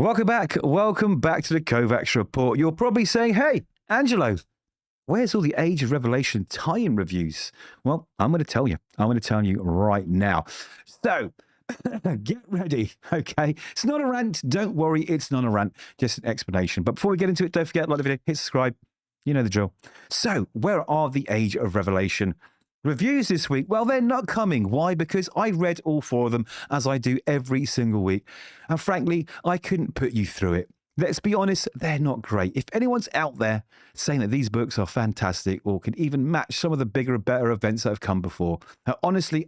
Welcome back. Welcome back to the Kovacs report. You're probably saying, hey, Angelo, where's all the Age of Revelation tie-in reviews? Well, I'm going to tell you. I'm going to tell you right now. So, get ready, okay? It's not a rant. Don't worry, it's not a rant. Just an explanation. But before we get into it, don't forget, like the video, hit subscribe. You know the drill. So, where are the Age of Revelation reviews this week? Well, they're not coming. Why? Because I read all 4 of them, as I do every single week. And frankly, I couldn't put you through it. Let's be honest, they're not great. If anyone's out there saying that these books are fantastic or can even match some of the bigger and better events that have come before, honestly,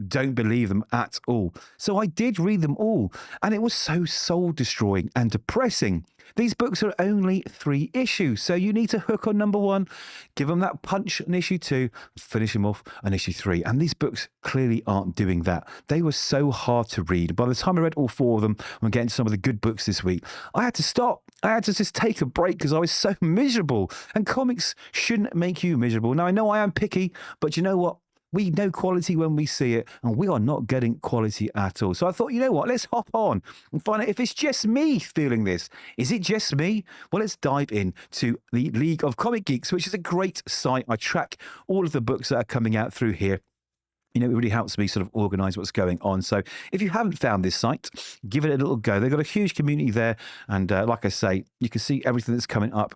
don't believe them at all. So I did read them all, and it was so soul-destroying and depressing. These books are only 3 issues, so you need to hook on number 1, give them that punch on issue 2, finish them off on issue 3. And these books clearly aren't doing that. They were so hard to read. By the time I read all 4 of them, I'm getting some of the good books this week, I had to stop. I had to just take a break because I was so miserable. And comics shouldn't make you miserable. Now, I know I am picky, but you know what? We know quality when we see it, and we are not getting quality at all. So I thought, you know what? Let's hop on and find out if it's just me feeling this. Is it just me? Well, let's dive into the League of Comic Geeks, which is a great site. I track all of the books that are coming out through here. You know, it really helps me sort of organize what's going on. So if you haven't found this site, give it a little go. They've got a huge community there. And like I say, you can see everything that's coming up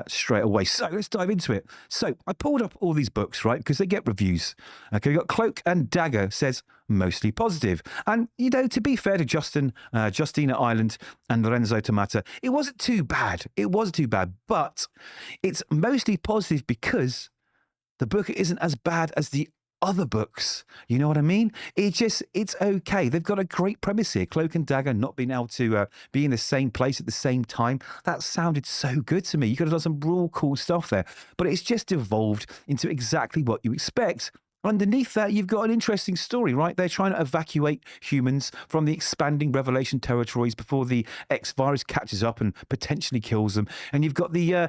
straight away. So let's dive into it. So I pulled up all these books, right, because they get reviews. Okay, we've got Cloak and Dagger says mostly positive. And, you know, to be fair to Justina Ireland and Lorenzo Tomata, it wasn't too bad. It wasn't too bad. But it's mostly positive because the book isn't as bad as the other books. You know what I mean? It's okay. They've got a great premise here. Cloak and Dagger not being able to be in the same place at the same time. That sounded so good to me. You could have done some real cool stuff there. But it's just evolved into exactly what you expect. Underneath that, you've got an interesting story, right? They're trying to evacuate humans from the expanding Revelation territories before the X virus catches up and potentially kills them. And you've got the,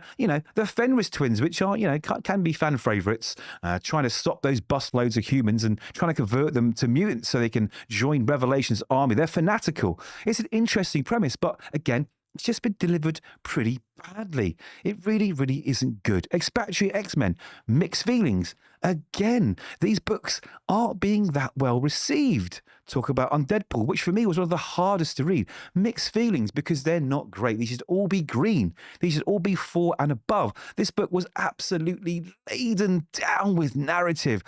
the Fenris twins, which are, can be fan favorites, trying to stop those busloads of humans and trying to convert them to mutants so they can join Revelation's army. They're fanatical. It's an interesting premise, but again, it's just been delivered pretty badly. It really, really isn't good. Expatriate X-Men, mixed feelings. Again, these books aren't being that well received. Talk about on Deadpool, which for me was one of the hardest to read. Mixed feelings because they're not great. These should all be green. These should all be 4 and above. This book was absolutely laden down with narrative.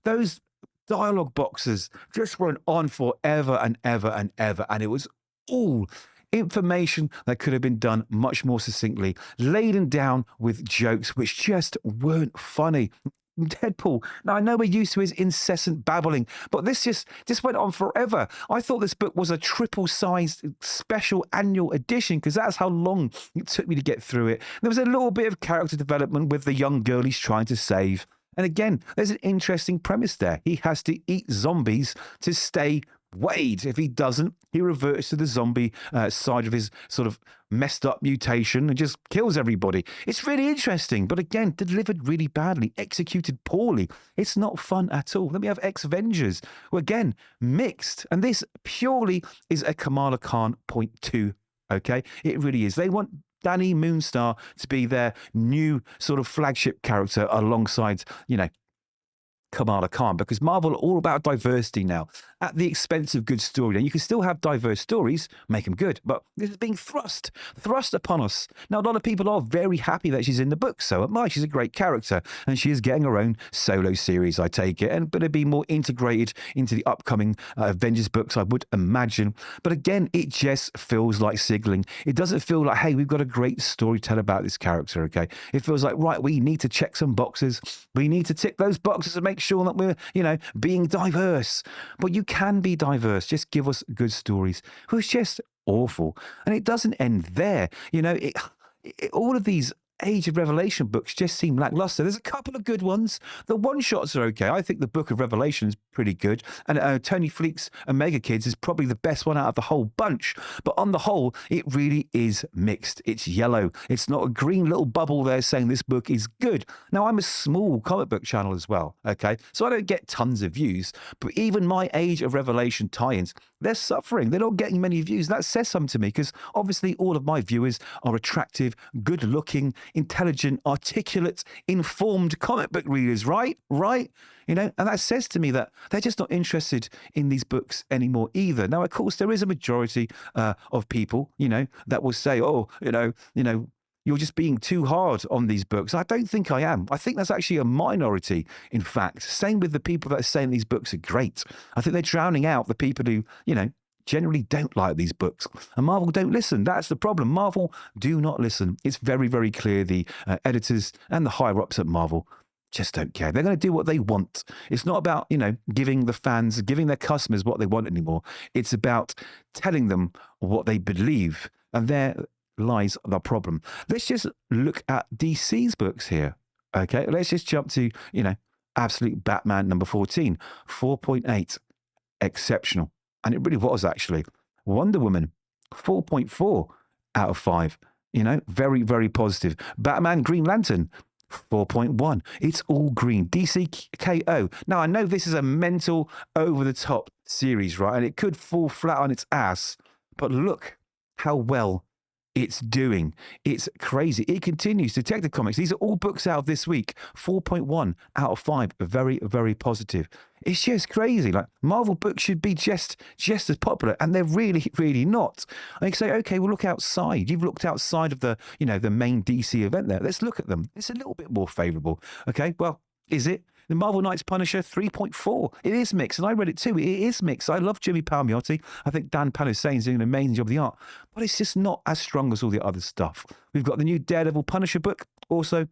Those dialogue boxes just went on forever and ever and ever, and it was all information that could have been done much more succinctly, laden down with jokes which just weren't funny. Deadpool. Now, I know we're used to his incessant babbling, but this just went on forever. I thought this book was a triple-sized special annual edition because that's how long it took me to get through it. There was a little bit of character development with the young girl he's trying to save. And again, there's an interesting premise there. He has to eat zombies to stay Wade. If he doesn't, he reverts to the zombie side of his sort of messed up mutation and just kills everybody. It's really interesting, but again, delivered really badly, executed poorly. It's not fun at all. Then we have X-Vengers, who again, mixed. And this purely is a Kamala Khan .2, okay? It really is. They want Danny Moonstar to be their new sort of flagship character alongside, Kamala Khan, because Marvel are all about diversity now at the expense of good story. Now, you can still have diverse stories, make them good, but this is being thrust upon us. Now, a lot of people are very happy that she's in the book, so am I. She's a great character, and she is getting her own solo series, I take it, and but it'd be more integrated into the upcoming Avengers books, I would imagine. But again, it just feels like signaling. It doesn't feel like, hey, we've got a great story to tell about this character, okay? It feels like, right, we need to check some boxes. We need to tick those boxes and make sure that we're, being diverse. But you can be diverse. Just give us good stories. It was just awful. And it doesn't end there. All of these Age of Revelation books just seem lackluster. There's a couple of good ones. The one-shots are okay. I think the Book of Revelation is pretty good. And Tony Fleek's Omega Kids is probably the best one out of the whole bunch. But on the whole, it really is mixed. It's yellow. It's not a green little bubble there saying this book is good. Now, I'm a small comic book channel as well, okay? So I don't get tons of views. But even my Age of Revelation tie-ins, they're suffering. They're not getting many views. That says something to me because obviously all of my viewers are attractive, good-looking, intelligent, articulate, informed comic book readers, right? You know, and that says to me that they're just not interested in these books anymore either. Now, of course, there is a majority of people, you know, that will say, oh, you know, you're just being too hard on these books. I don't think I am. I think that's actually a minority, in fact. Same with the people that are saying these books are great. I think they're drowning out the people who, you know, generally don't like these books. And Marvel don't listen. That's the problem. Marvel do not listen. It's very, very clear the editors and the higher-ups at Marvel just don't care. They're going to do what they want. It's not about, you know, giving the fans, giving their customers what they want anymore. It's about telling them what they believe. And there lies the problem. Let's just look at DC's books here. Okay, let's just jump to, you know, Absolute Batman number 14, 4.8, exceptional. And it really was actually. Wonder Woman, 4.4 out of 5. You know, very, very positive. Batman Green Lantern, 4.1. It's all green. DCK.O. Now, I know this is a mental, over-the-top series, right? And it could fall flat on its ass. But look how well it's doing. It's crazy. It continues. Detective Comics. These are all books out of this week. 4.1 out of 5. Very, very positive. It's just crazy. Like, Marvel books should be just as popular, and they're really, really not. And you say, okay, well, look outside. You've looked outside of the, you know, the main DC event there. Let's look at them. It's a little bit more favorable. Okay, well, is it? The Marvel Knights Punisher, 3.4. It is mixed, and I read it too. It is mixed. I love Jimmy Palmiotti. I think Dan Panasene's doing an amazing job of the art, but it's just not as strong as all the other stuff. We've got the new Daredevil Punisher book also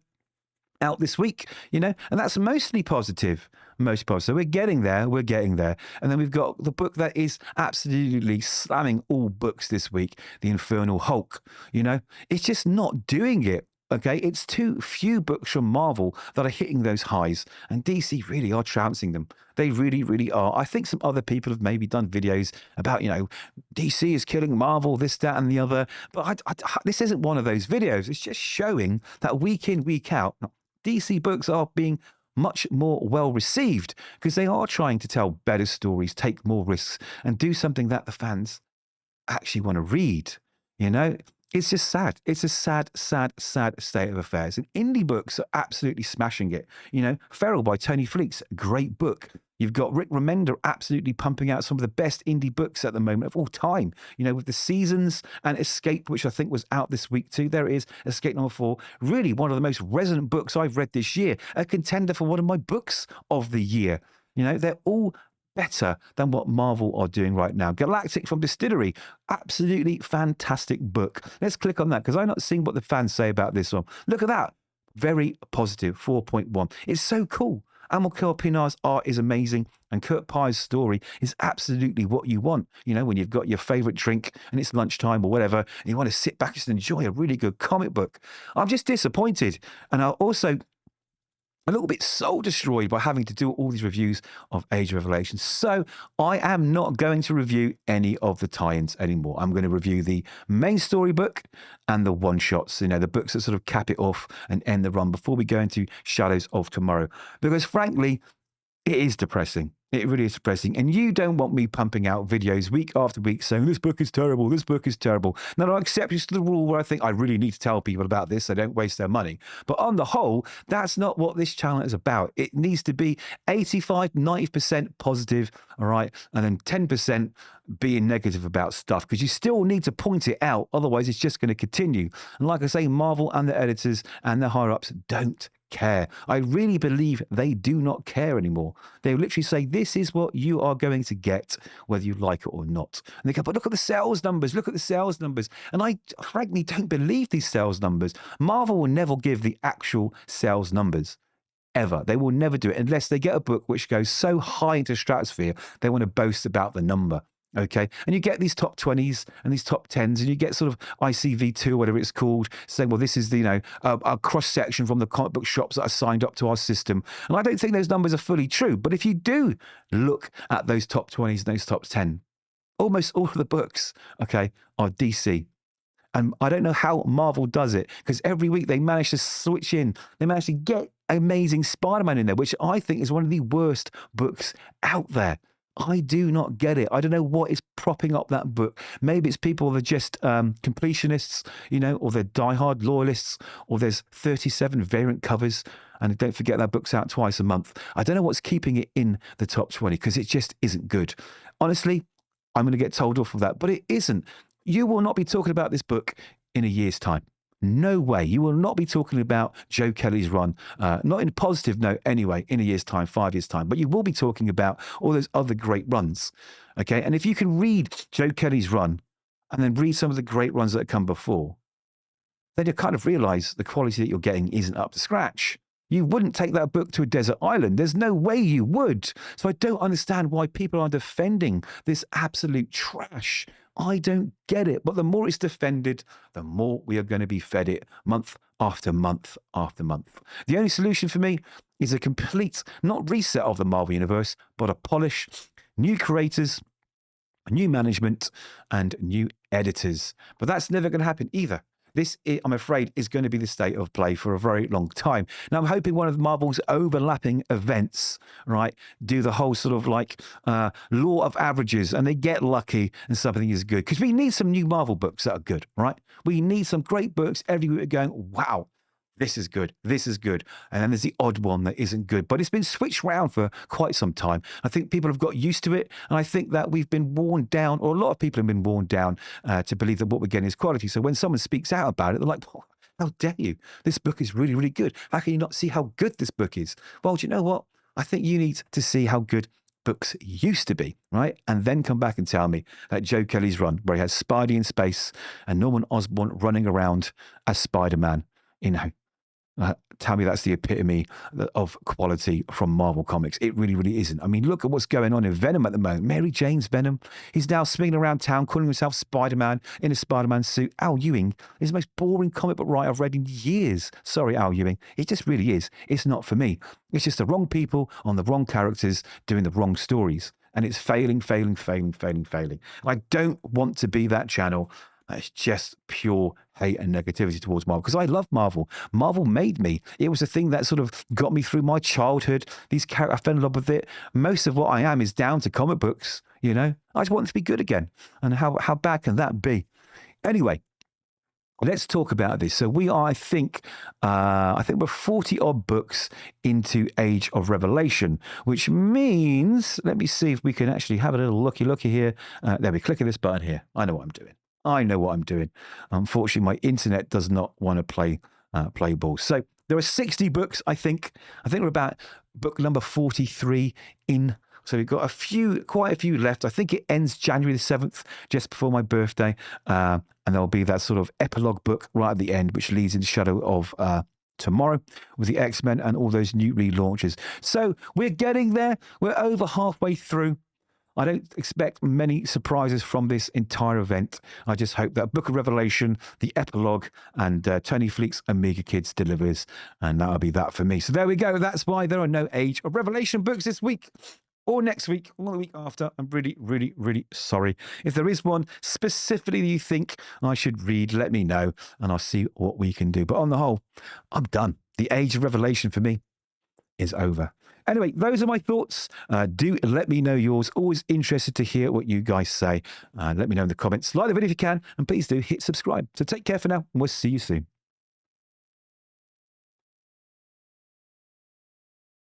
out this week, you know, and that's mostly positive. So we're getting there. And then we've got the book that is absolutely slamming all books this week, The Infernal Hulk. You know, it's just not doing it. Okay, it's too few books from Marvel that are hitting those highs, and DC really are trouncing them. They really, really are. I think some other people have maybe done videos about, you know, DC is killing Marvel, this, that, and the other. But this isn't one of those videos. It's just showing that week in, week out, DC books are being much more well received because they are trying to tell better stories, take more risks, and do something that the fans actually want to read, you know? It's just sad. It's a sad, sad, sad state of affairs. And indie books are absolutely smashing it. You know, Feral by Tony Fleek's a great book. You've got Rick Remender absolutely pumping out some of the best indie books at the moment of all time. You know, with The Seasons and Escape, which I think was out this week too. There it is, Escape number 4. Really one of the most resonant books I've read this year. A contender for one of my books of the year. You know, they're all better than what Marvel are doing right now. Galactic from Distillery, absolutely fantastic book. Let's click on that because I've not seen what the fans say about this one. Look at that. Very positive, 4.1. It's so cool. Amilcar Pinar's art is amazing, and Kurt Pye's story is absolutely what you want. You know, when you've got your favorite drink and it's lunchtime or whatever, and you want to sit back and just enjoy a really good comic book. I'm just disappointed. And I also a little bit soul destroyed by having to do all these reviews of Age of Revelation. So I am not going to review any of the tie-ins anymore. I'm going to review the main storybook and the one-shots, you know, the books that sort of cap it off and end the run before we go into Shadows of Tomorrow. Because frankly, it is depressing. It really is depressing. And you don't want me pumping out videos week after week saying, this book is terrible, this book is terrible. Now, I accept just the rule where I think I really need to tell people about this so they don't waste their money. But on the whole, that's not what this channel is about. It needs to be 85, 90% positive, all right? And then 10% being negative about stuff, because you still need to point it out. Otherwise, it's just going to continue. And like I say, Marvel and the editors and the higher-ups don't care. I really believe they do not care anymore. They literally say, this is what you are going to get, whether you like it or not. And they go, but look at the sales numbers, look at the sales numbers. And I frankly don't believe these sales numbers. Marvel will never give the actual sales numbers. Ever. They will never do it unless they get a book which goes so high into stratosphere, they want to boast about the number. Okay, and you get these top 20s and these top 10s, and you get sort of ICV2, whatever it's called, saying, well, this is the, a cross section from the comic book shops that are signed up to our system. And I don't think those numbers are fully true. But if you do look at those top 20s and those top 10, almost all of the books, okay, are DC. And I don't know how Marvel does it, because every week they manage to switch in. They manage to get Amazing Spider-Man in there, which I think is one of the worst books out there. I do not get it. I don't know what is propping up that book. Maybe it's people that are just completionists, or they're diehard loyalists, or there's 37 variant covers. And don't forget that book's out twice a month. I don't know what's keeping it in the top 20, because it just isn't good. Honestly, I'm going to get told off for that, but it isn't. You will not be talking about this book in a year's time. No way. You will not be talking about Joe Kelly's run, not in a positive note anyway, in a year's time, 5 years' time, but you will be talking about all those other great runs. Okay. And if you can read Joe Kelly's run and then read some of the great runs that have come before, then you kind of realize the quality that you're getting isn't up to scratch. You wouldn't take that book to a desert island. There's no way you would. So I don't understand why people are defending this absolute trash. I don't get it. But the more it's defended, the more we are going to be fed it month after month after month. The only solution for me is a complete, not reset of the Marvel Universe, but a polish, new creators, new management, and new editors. But that's never going to happen either. This, I'm afraid, is going to be the state of play for a very long time. Now, I'm hoping one of Marvel's overlapping events, right, do the whole sort of like law of averages, and they get lucky and something is good. Because we need some new Marvel books that are good, right? We need some great books every week going, wow, this is good. This is good. And then there's the odd one that isn't good. But it's been switched around for quite some time. I think people have got used to it. And I think that we've been worn down, or a lot of people have been worn down to believe that what we're getting is quality. So when someone speaks out about it, they're like, oh, how dare you? This book is really, really good. How can you not see how good this book is? Well, do you know what? I think you need to see how good books used to be, right? And then come back and tell me that Joe Kelly's run, where he has Spidey in space and Norman Osborn running around as Spider-Man, tell me that's the epitome of quality from Marvel Comics. It really, really isn't. I mean, look at what's going on in Venom at the moment. Mary Jane's Venom. He's now swinging around town, calling himself Spider-Man in a Spider-Man suit. Al Ewing is the most boring comic book writer I've read in years. Sorry, Al Ewing. It just really is. It's not for me. It's just the wrong people on the wrong characters doing the wrong stories. And it's failing. I don't want to be that channel. It's just pure hate and negativity towards Marvel, because I love Marvel. Marvel made me. It was a thing that sort of got me through my childhood. These characters, I fell in love with it. Most of what I am is down to comic books, I just want it to be good again. And how bad can that be? Anyway, let's talk about this. So we are, I think we're 40 odd books into Age of Revelation, which means, let me see if we can actually have a little looky here. There we click on this button here. I know what I'm doing. Unfortunately, my internet does not want to play ball. So there are 60 books, I think. I think we're about book number 43 in. So we've got quite a few left. I think it ends January the 7th, just before my birthday. And there'll be that sort of epilogue book right at the end, which leads into Shadow of tomorrow with the X-Men and all those new relaunches. So we're getting there. We're over halfway through. I don't expect many surprises from this entire event. I just hope that Book of Revelation, the epilogue, and Tony Fleek's Amiga Kids delivers. And that'll be that for me. So there we go. That's why there are no Age of Revelation books this week or next week or the week after. I'm really, really, really sorry. If there is one specifically that you think I should read, let me know and I'll see what we can do. But on the whole, I'm done. The Age of Revelation for me is over. Anyway, those are my thoughts. Do let me know yours. Always interested to hear what you guys say. Let me know in the comments. Like the video if you can, and please do hit subscribe. So take care for now, and we'll see you soon.